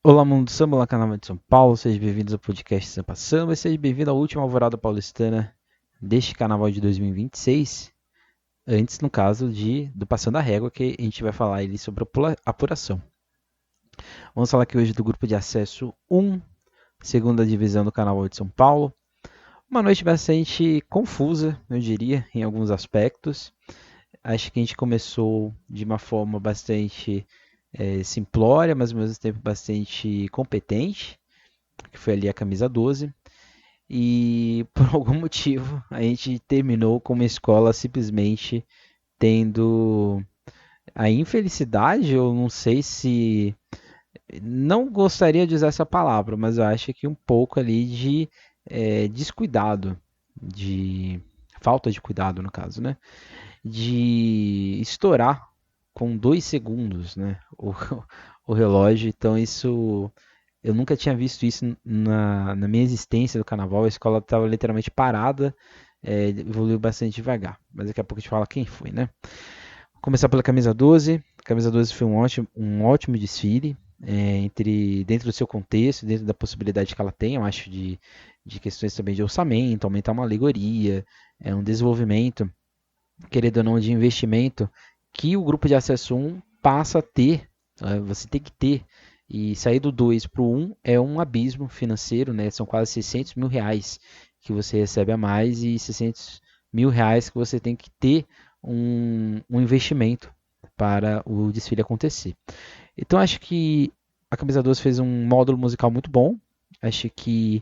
Olá, mundo do samba, olá, Carnaval de São Paulo, sejam bem-vindos ao podcast Sampa Samba e seja bem-vindo à última alvorada paulistana deste Carnaval de 2026, antes, no caso, do Passando a Régua, que a gente vai falar ali sobre a apuração. Vamos falar aqui hoje do grupo de acesso 1, segunda divisão do Carnaval de São Paulo. Uma noite bastante confusa, eu diria, em alguns aspectos. Acho que a gente começou de uma forma bastante simplória, mas ao mesmo tempo bastante competente, que foi ali a camisa 12. E por algum motivo a gente terminou com uma escola simplesmente tendo a infelicidade, eu não sei se. Não gostaria de usar essa palavra, mas eu acho que um pouco ali de descuidado, de falta de cuidado no caso, né? De estourar com 2 segundos, né? O relógio. Então isso eu nunca tinha visto isso na minha existência do carnaval. A escola estava literalmente parada, evoluiu bastante devagar. Mas daqui a pouco a gente fala quem foi, né? Vou começar pela camisa 12. A camisa 12 foi um ótimo desfile, dentro do seu contexto, dentro da possibilidade que ela tem, eu acho, de questões também de orçamento, aumentar uma alegoria, um desenvolvimento, querendo ou não, de investimento que o grupo de acesso 1 passa a ter, você tem que ter, e sair do 2 para o 1 é um abismo financeiro, né? São quase 600 mil reais que você recebe a mais e 600 mil reais que você tem que ter um investimento para o desfile acontecer. Então acho que a Camisa 12 fez um módulo musical muito bom, acho que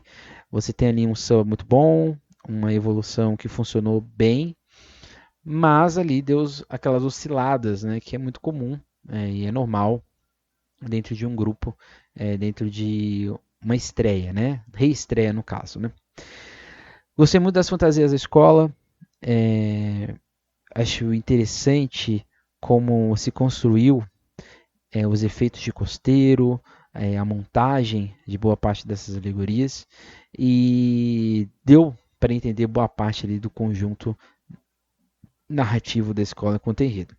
você tem ali um samba muito bom, uma evolução que funcionou bem, mas ali deu aquelas osciladas, né, que é muito comum e é normal dentro de um grupo, dentro de uma estreia, né, reestreia no caso, né. Gostei muito das fantasias da escola, é, acho interessante como se construiu os efeitos de costeiro, a montagem de boa parte dessas alegorias e deu para entender boa parte ali do conjunto narrativo da escola quanto enredo.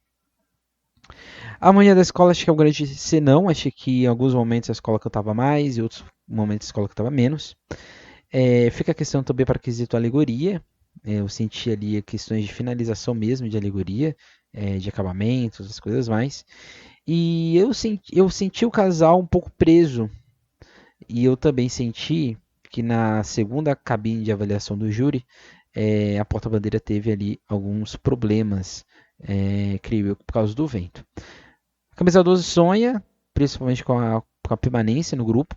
A manhã da escola acho que é um grande senão, acho que em alguns momentos a escola cantava mais e outros momentos a escola cantava menos. Fica a questão também para quesito alegoria, eu senti ali questões de finalização mesmo de alegoria, de acabamentos, as coisas mais. E eu senti o casal um pouco preso, e eu também senti que na segunda cabine de avaliação do júri, a porta-bandeira teve ali alguns problemas, creio eu, por causa do vento. A camisa 12 sonha, principalmente com a permanência no grupo.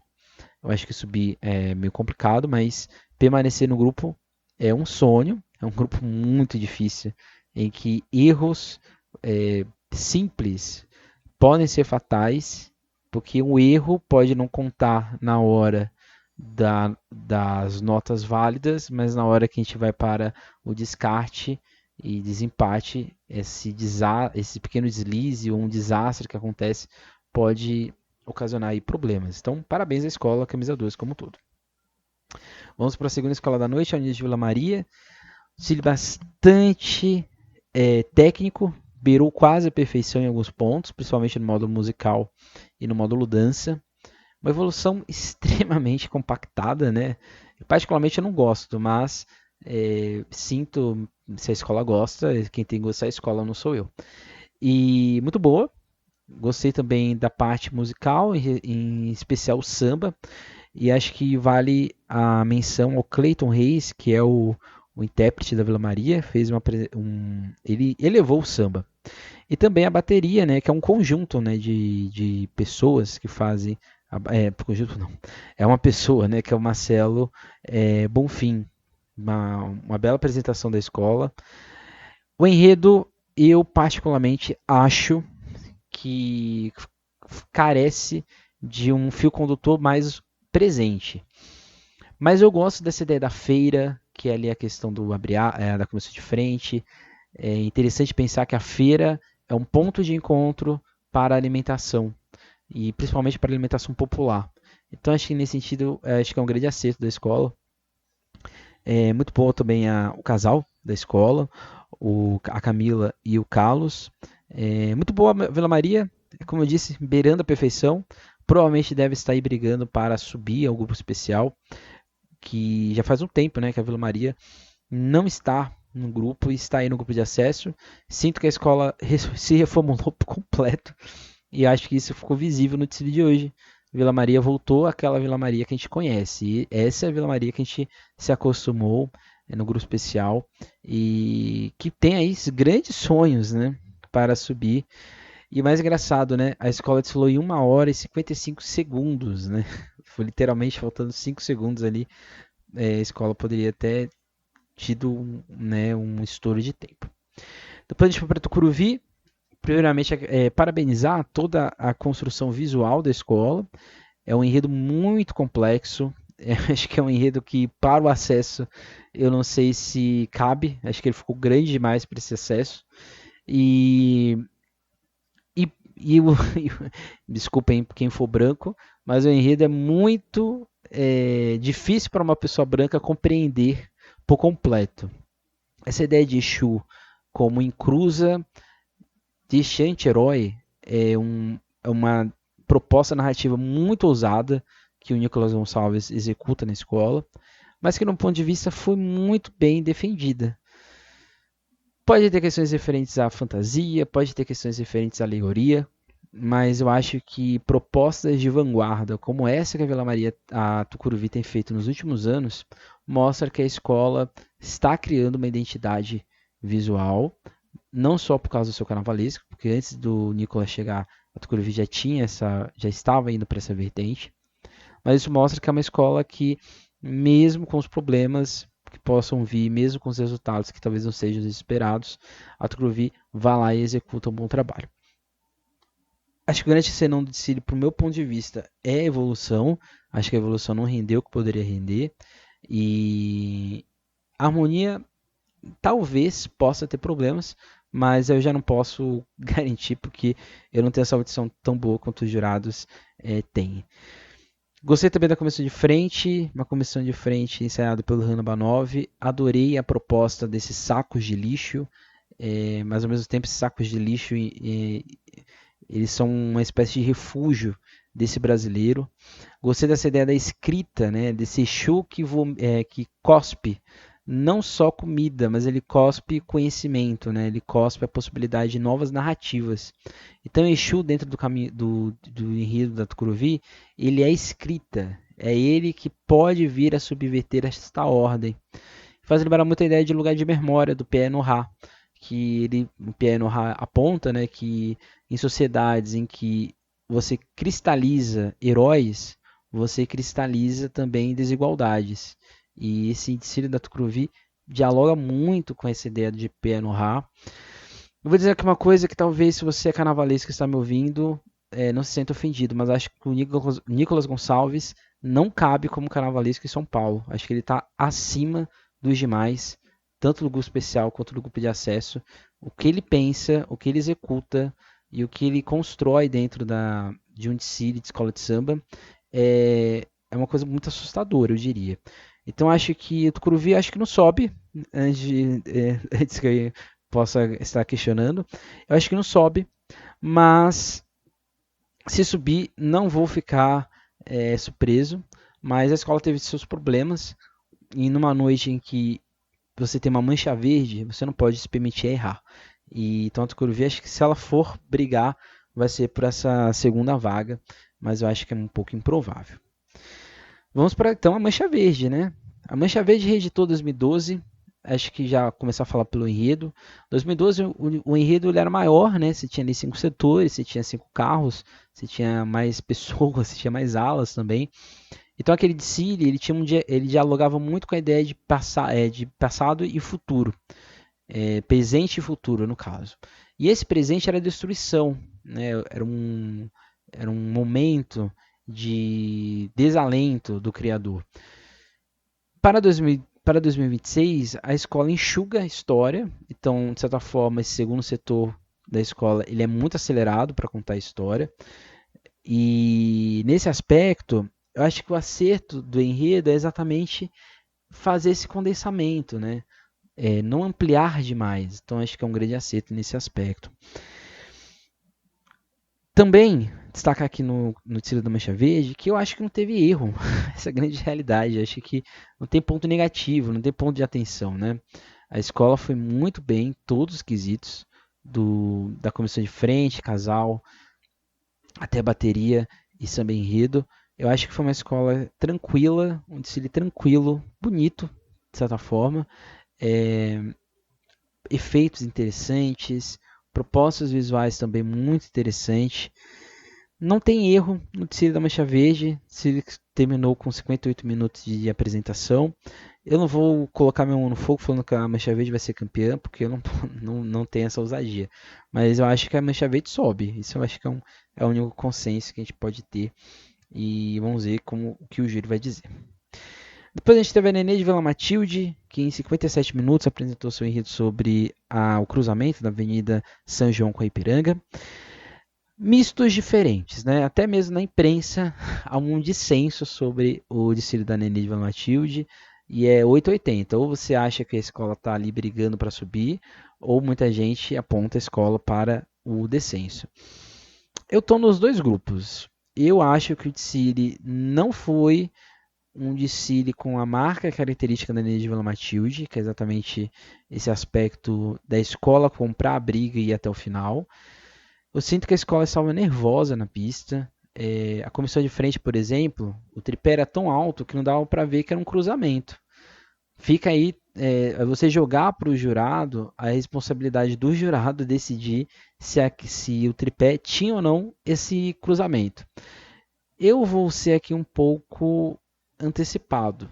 Eu acho que subir é meio complicado, mas permanecer no grupo é um sonho. É um grupo muito difícil, em que erros simples podem ser fatais, porque um erro pode não contar na hora das notas válidas, mas na hora que a gente vai para o descarte e desempate, esse pequeno deslize ou um desastre que acontece pode ocasionar aí problemas. Então, parabéns à escola, camisa 2 como um todo. Vamos para a segunda escola da noite, a Unidos de Vila Maria. Estilo bastante técnico, beirou quase a perfeição em alguns pontos, principalmente no módulo musical e no módulo dança. Uma evolução extremamente compactada, né? Particularmente eu não gosto, mas sinto se a escola gosta, quem tem que gostar da escola não sou eu. E muito boa. Gostei também da parte musical, em especial o samba. E acho que vale a menção ao Clayton Reis, que é o intérprete da Vila Maria, ele elevou o samba. E também a bateria, né, que é um conjunto, né, de pessoas que fazem. Conjunto não. É uma pessoa, né, que é o Marcelo Bonfim. Uma bela apresentação da escola. O enredo, eu particularmente acho que carece de um fio condutor mais presente. Mas eu gosto dessa ideia da feira, que é ali a questão da comissão de frente. É interessante pensar que a feira é um ponto de encontro para a alimentação, e principalmente para a alimentação popular. Então acho que nesse sentido, acho que é um grande acerto da escola. É muito bom também o casal da escola, a Camila e o Carlos. Muito boa a Vila Maria, como eu disse, beirando a perfeição. provavelmente deve estar aí brigando para subir ao grupo especial, que já faz um tempo, né, que a Vila Maria não está no grupo e está aí no grupo de acesso. Sinto que a escola se reformulou por completo e acho que isso ficou visível no desfile de hoje. Vila Maria voltou àquela Vila Maria que a gente conhece. E essa é a Vila Maria que a gente se acostumou no grupo especial e que tem aí grandes sonhos, né, para subir. E mais engraçado, né, a escola desfilou em 1 hora e 55 segundos, né? Foi literalmente faltando 5 segundos ali. A escola poderia ter tido, né, um estouro de tempo. Depois a gente foi para Tucuruvi. Primeiramente, parabenizar toda a construção visual da escola. É um enredo muito complexo. Acho que é um enredo que, para o acesso, eu não sei se cabe. Acho que ele ficou grande demais para esse acesso. E, desculpem quem for branco, mas o enredo é muito difícil para uma pessoa branca compreender por completo. Essa ideia de Exu como encruza de anti-herói é uma proposta narrativa muito ousada que o Nicolas Gonçalves executa na escola, mas que, no ponto de vista, foi muito bem defendida. Pode ter questões referentes à fantasia, pode ter questões referentes à alegoria, mas eu acho que propostas de vanguarda, como essa que a Vila Maria, a Tucuruvi tem feito nos últimos anos, mostra que a escola está criando uma identidade visual, não só por causa do seu carnavalesco, porque antes do Nicolas chegar, a Tucuruvi já estava indo para essa vertente, mas isso mostra que é uma escola que, mesmo com os problemas que possam vir, mesmo com os resultados que talvez não sejam os esperados, a Tucuruvi vai lá e executa um bom trabalho. Acho que o grande senão do desfile, para o meu ponto de vista, é a evolução. Acho que a evolução não rendeu o que poderia render. E a harmonia talvez possa ter problemas, mas eu já não posso garantir porque eu não tenho essa audição tão boa quanto os jurados têm. Gostei também da comissão de frente, uma comissão de frente ensaiada pelo Hanna Banov. Adorei a proposta desses sacos de lixo, mas ao mesmo tempo esses sacos de lixo eles são uma espécie de refúgio desse brasileiro. Gostei dessa ideia da escrita, né, desse Exu que cospe não só comida, mas ele cospe conhecimento, né? Ele cospe a possibilidade de novas narrativas. Então, Exu, dentro do caminho do enredo da Tucuruvi, ele é escrita. É ele que pode vir a subverter esta ordem. Faz lembrar muito a ideia de lugar de memória do Pierre Nora, que o Pierre Nora aponta, né, que em sociedades em que você cristaliza heróis, você cristaliza também desigualdades. E esse desfile da Tucuruvi dialoga muito com essa ideia de Pierre Nora. Eu vou dizer aqui uma coisa que talvez, se você é carnavalesco e está me ouvindo, não se sinta ofendido, mas acho que o Nicolas Gonçalves não cabe como carnavalesco em São Paulo. Acho que ele está acima dos demais, tanto do grupo especial quanto do grupo de acesso. O que ele pensa, o que ele executa e o que ele constrói dentro de um desfile de escola de samba é uma coisa muito assustadora, eu diria. Então acho que o Tucuruvi acho que não sobe, antes que eu possa estar questionando. Eu acho que não sobe, mas se subir não vou ficar surpreso. Mas a escola teve seus problemas e numa noite em que você tem uma mancha verde, você não pode se permitir errar. E então a Tucuruvi, acho que se ela for brigar, vai ser por essa segunda vaga, mas eu acho que é um pouco improvável. Vamos para então a mancha verde, né? A mancha verde reeditou 2012, acho que já começar a falar pelo enredo. 2012 o enredo ele era maior, né? Você tinha ali 5 setores, você tinha 5 carros, você tinha mais pessoas, você tinha mais alas também. Então aquele desfile ele dialogava muito com a ideia de passado e futuro, presente e futuro no caso. E esse presente era a destruição, né? Era um momento de desalento do criador. Para 2026, a escola enxuga a história, então, de certa forma, esse segundo setor da escola ele é muito acelerado para contar a história. E nesse aspecto, eu acho que o acerto do enredo é exatamente fazer esse condensamento, né? Não ampliar demais. Então, acho que é um grande acerto nesse aspecto. Também destacar aqui no Tiro da Mancha Verde que eu acho que não teve erro. Essa é a grande realidade. Eu acho que não tem ponto negativo, não tem ponto de atenção, né? A escola foi muito bem em todos os quesitos, da comissão de frente, casal, até bateria e samba enredo. Eu acho que foi uma escola tranquila, um desfile tranquilo, bonito, de certa forma. É, efeitos interessantes, propostas visuais também muito interessantes. Não tem erro no desfile da Mancha Verde. Se terminou com 58 minutos de apresentação. Eu não vou colocar meu mão no fogo falando que a Mancha Verde vai ser campeã, porque eu não tenho essa ousadia. Mas eu acho que a Mancha Verde sobe. Isso eu acho que é o único consenso que a gente pode ter. E vamos ver o que o júri vai dizer. Depois a gente teve a Nenê de Vila Matilde, que em 57 minutos apresentou seu enredo sobre o cruzamento da Avenida São João com a Ipiranga. Mistos diferentes, né? Até mesmo na imprensa há um dissenso sobre o desfile da Nenê de Vila Matilde e é 880. Ou você acha que a escola está ali brigando para subir, ou muita gente aponta a escola para o descenso. Eu estou nos dois grupos. Eu acho que o desfile não foi um desfile com a marca característica da Nenê de Vila Matilde, que é exatamente esse aspecto da escola comprar a briga e ir até o final. Eu sinto que a escola estava nervosa na pista. A comissão de frente, por exemplo, o tripé era tão alto que não dava para ver que era um cruzamento. Fica aí você jogar para o jurado a responsabilidade do jurado decidir se o tripé tinha ou não esse cruzamento. Eu vou ser aqui um pouco antecipado.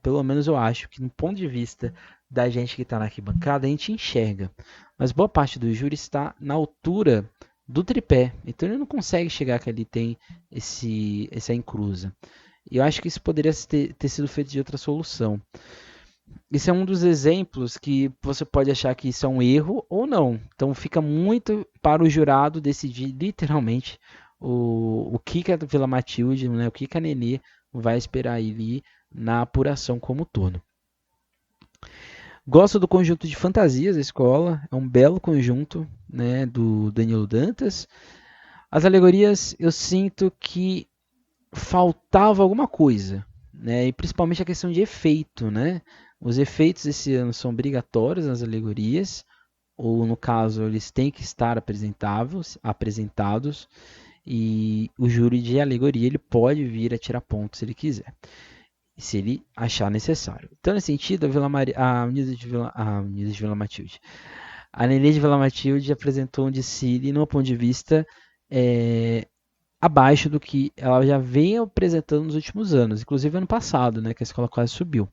Pelo menos eu acho que, no ponto de vista da gente que está na arquibancada, a gente enxerga. Mas boa parte do júri está na altura do tripé. Então ele não consegue chegar que ali tem essa encruza. E eu acho que isso poderia ter sido feito de outra solução. Isso é um dos exemplos que você pode achar que isso é um erro ou não. Então fica muito para o jurado decidir literalmente o que a Vila Matilde, né, o que a Nenê vai esperar ali na apuração como todo. Gosto do conjunto de fantasias da escola, é um belo conjunto, né, do Danilo Dantas. As alegorias eu sinto que faltava alguma coisa, né, e principalmente a questão de efeito, né? Os efeitos esse ano são obrigatórios nas alegorias, ou no caso eles têm que estar apresentados, e o júri de alegoria ele pode vir a tirar pontos se ele quiser, se ele achar necessário. Então, nesse sentido, a Unida de Vila Matilde, a Nenê de Vila Matilde apresentou um desfile, no meu ponto de vista, abaixo do que ela já vem apresentando nos últimos anos, inclusive ano passado, né, que a escola quase subiu.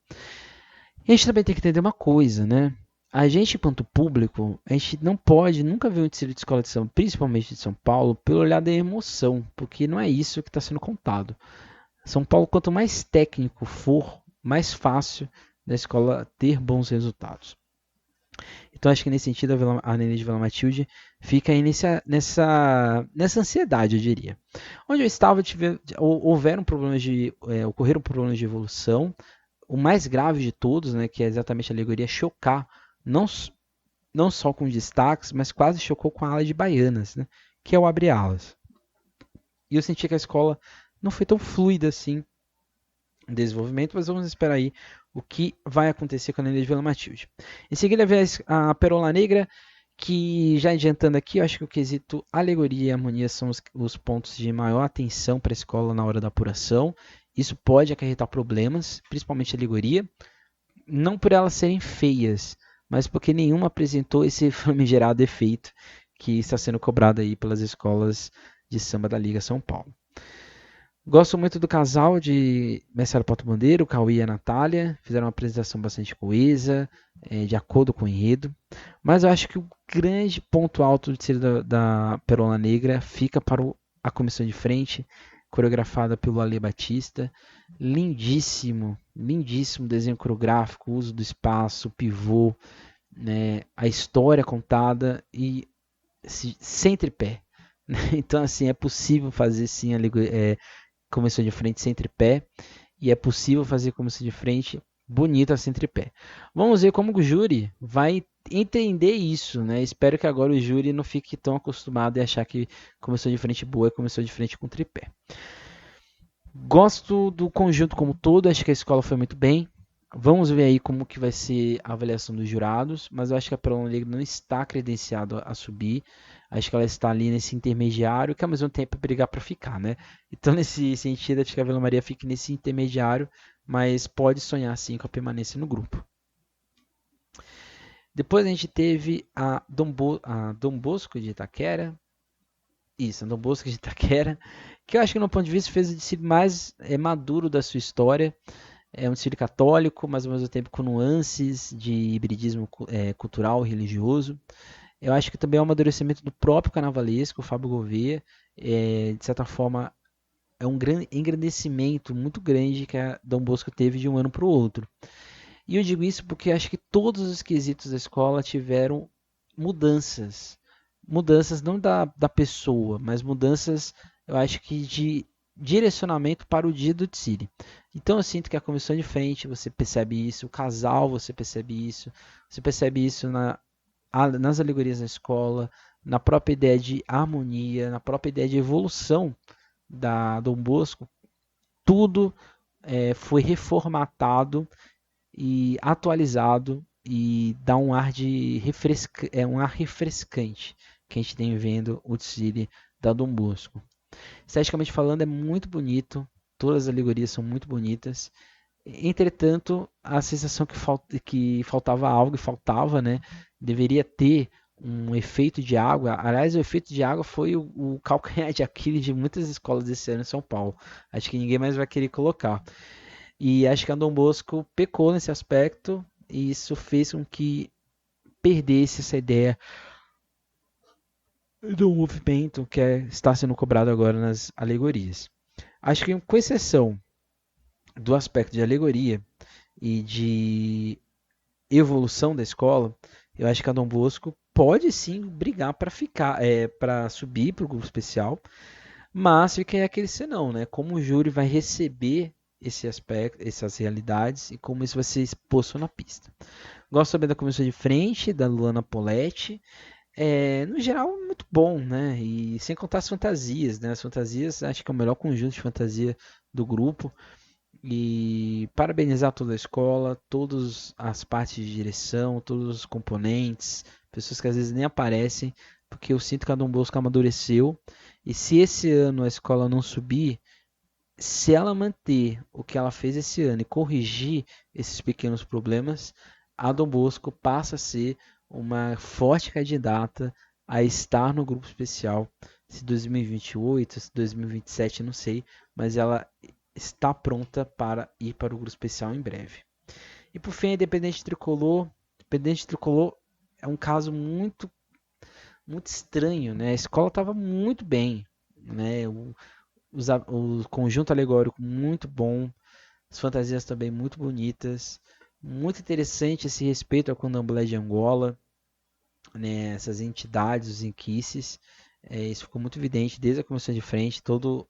E a gente também tem que entender uma coisa, né? A gente, enquanto público, a gente não pode nunca ver um desfile de escola de samba, principalmente de São Paulo, pelo olhar da emoção, porque não é isso que está sendo contado. São Paulo, quanto mais técnico for, mais fácil da escola ter bons resultados. Então, acho que nesse sentido, a Nenê de Vila Matilde fica aí nessa ansiedade, eu diria. Onde eu estava, ocorreram problemas de evolução. O mais grave de todos, né, que é exatamente a alegoria chocar, não só com destaques, mas quase chocou com a ala de baianas, né, que é o abre-alas. E eu senti que a escola não foi tão fluida assim em desenvolvimento, mas vamos esperar aí o que vai acontecer com a Nenê de Vila Matilde. Em seguida vem a Perola Negra, que já adiantando aqui, eu acho que o quesito alegoria e harmonia são os pontos de maior atenção para a escola na hora da apuração. Isso pode acarretar problemas, principalmente a alegoria, não por elas serem feias, mas porque nenhuma apresentou esse famigerado efeito que está sendo cobrado aí pelas escolas de samba da Liga São Paulo. Gosto muito do casal de Mestre Porto Bandeira, o Cauê e a Natália. Fizeram uma apresentação bastante coesa, de acordo com o enredo. Mas eu acho que o grande ponto alto de ser da Perola Negra fica para a comissão de frente, coreografada pelo Ale Batista. Lindíssimo, lindíssimo desenho coreográfico, uso do espaço, pivô, né, a história contada e sem tripé. Então, assim, é possível fazer sim comissão de frente sem tripé, e é possível fazer comissão de frente bonita sem tripé. Vamos ver como o júri vai entender isso, né? Espero que agora o júri não fique tão acostumado e achar que começou de frente boa e começou de frente com tripé. Gosto do conjunto como todo, acho que a escola foi muito bem. Vamos ver aí como que vai ser a avaliação dos jurados, mas eu acho que a Perola Negra não está credenciada a subir. Acho que ela está ali nesse intermediário, que ao mesmo tempo é brigar para ficar, né? Então, nesse sentido, acho que a Vila Maria fique nesse intermediário, mas pode sonhar sim com a permanência no grupo. Depois a gente teve a Dom Bosco de Itaquera. Isso, a Dom Bosco de Itaquera, que eu acho que no ponto de vista fez o desfile mais maduro da sua história. É um desfile católico, mas ao mesmo tempo com nuances de hibridismo cultural e religioso. Eu acho que também é um amadurecimento do próprio carnavalesco, o Fábio Gouveia. De certa forma, é um grande engrandecimento muito grande que a Dom Bosco teve de um ano para o outro. E eu digo isso porque acho que todos os quesitos da escola tiveram mudanças. Mudanças não da pessoa, mas mudanças, eu acho que de direcionamento para o dia do desfile. Então eu sinto que a comissão de frente, você percebe isso, o casal, você percebe isso nas alegorias da escola, na própria ideia de harmonia, na própria ideia de evolução da Dom Bosco. Tudo foi reformatado e atualizado e dá um ar um ar refrescante que a gente tem vendo o desfile da Dom Bosco. Esteticamente falando, é muito bonito, todas as alegorias são muito bonitas. Entretanto, a sensação que faltava algo, e faltava, né? Deveria ter um efeito de água. Aliás, o efeito de água foi o calcanhar de Aquiles de muitas escolas desse ano em São Paulo. Acho que ninguém mais vai querer colocar. E acho que a Dom Bosco pecou nesse aspecto e isso fez com que perdesse essa ideia do movimento que está sendo cobrado agora nas alegorias. Acho que, com exceção do aspecto de alegoria e de evolução da escola, eu acho que a Dom Bosco pode sim brigar para ficar, para subir para o grupo especial, mas fica aí aquele senão, né? Como o júri vai receber esse aspecto, essas realidades e como isso vai ser exposto na pista. Gosto também da comissão de frente, da Luana Poletti. No geral, muito bom, né? E sem contar as fantasias, né? As fantasias, acho que é o melhor conjunto de fantasia do grupo. E parabenizar toda a escola, todas as partes de direção, todos os componentes, pessoas que às vezes nem aparecem, porque eu sinto que a Dom Bosco amadureceu. E se esse ano a escola não subir, se ela manter o que ela fez esse ano e corrigir esses pequenos problemas, a Dom Bosco passa a ser uma forte candidata a estar no grupo especial. Se 2028, se 2027, não sei, mas ela está pronta para ir para o grupo especial em breve. E por fim, a Independente Tricolor. Independente Tricolor é um caso muito estranho, né? A escola estava muito bem, né? O conjunto alegórico muito bom, as fantasias também muito bonitas, muito interessante esse respeito ao candomblé de Angola, né? Essas entidades, os inquices. Isso ficou muito evidente desde a comissão de frente, todo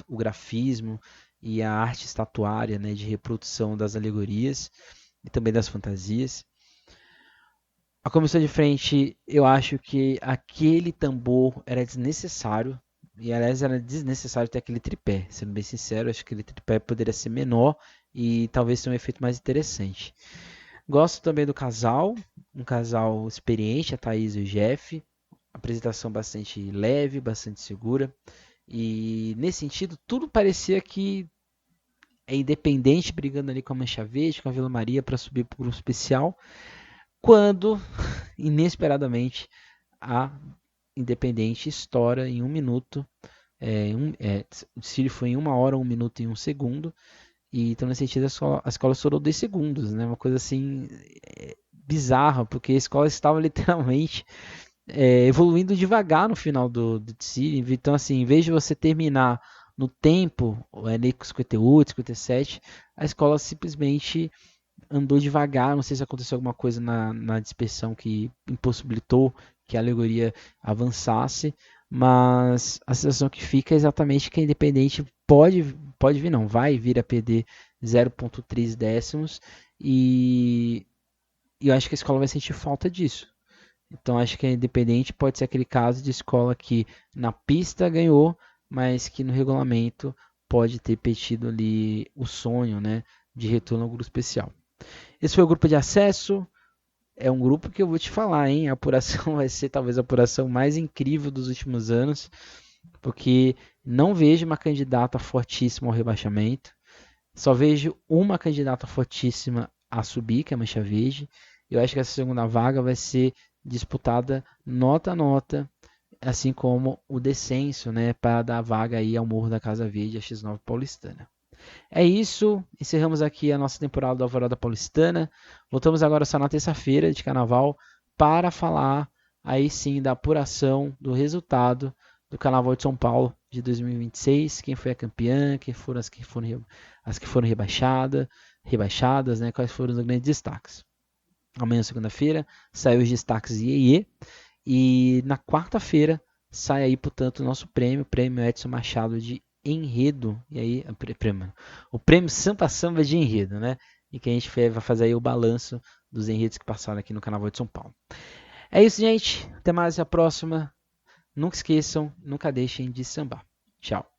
o grafismo e a arte estatuária, né, de reprodução das alegorias e também das fantasias. A comissão de frente, eu acho que aquele tambor era desnecessário. E aliás, era desnecessário ter aquele tripé. Sendo bem sincero, acho que aquele tripé poderia ser menor e talvez ter um efeito mais interessante. Gosto também do casal, um casal experiente, a Thaís e o Jeff. Apresentação bastante leve, bastante segura. E nesse sentido, tudo parecia que é independente, brigando ali com a Mancha Verde, com a Vila Maria para subir para o grupo especial. Quando, inesperadamente, a Independente estoura em um minuto. O desfile foi em 1 hora, 1 minuto e 1 segundo. E então, nesse sentido, a escola estourou 2 segundos, né? Uma coisa assim bizarra, porque a escola estava literalmente evoluindo devagar no final do desfile. Então, assim, em vez de você terminar no tempo, ali com 58, 57, a escola simplesmente andou devagar. Não sei se aconteceu alguma coisa na dispersão que impossibilitou que a alegoria avançasse, mas a sensação que fica é exatamente que a Independente pode pode vir não, vai vir a perder 0,3 décimos e eu acho que a escola vai sentir falta disso. Então acho que a Independente pode ser aquele caso de escola que na pista ganhou, mas que no regulamento pode ter perdido ali o sonho, né, de retorno ao grupo especial. Esse foi o grupo de acesso. É um grupo que eu vou te falar, hein? A apuração vai ser talvez a apuração mais incrível dos últimos anos, porque não vejo uma candidata fortíssima ao rebaixamento. Só vejo uma candidata fortíssima a subir, que é a Mancha Verde. Eu acho que essa segunda vaga vai ser disputada nota a nota, assim como o descenso, né, para dar vaga aí ao Morro da Casa Verde, a X9 Paulistana. É isso, encerramos aqui a nossa temporada da Alvorada Paulistana. Voltamos agora só na terça-feira de carnaval para falar aí sim da apuração do resultado do Carnaval de São Paulo de 2026, quem foi a campeã, quem foram as que foram rebaixadas, né, quais foram os grandes destaques. Amanhã, segunda-feira, saiu os destaques IEE e na quarta-feira sai aí, portanto, o nosso prêmio Edson Machado de enredo, e aí o prêmio Sampa Samba de enredo, né? E que a gente vai fazer aí o balanço dos enredos que passaram aqui no Carnaval de São Paulo. É isso, gente. Até mais, a próxima. Nunca esqueçam, nunca deixem de sambar. Tchau.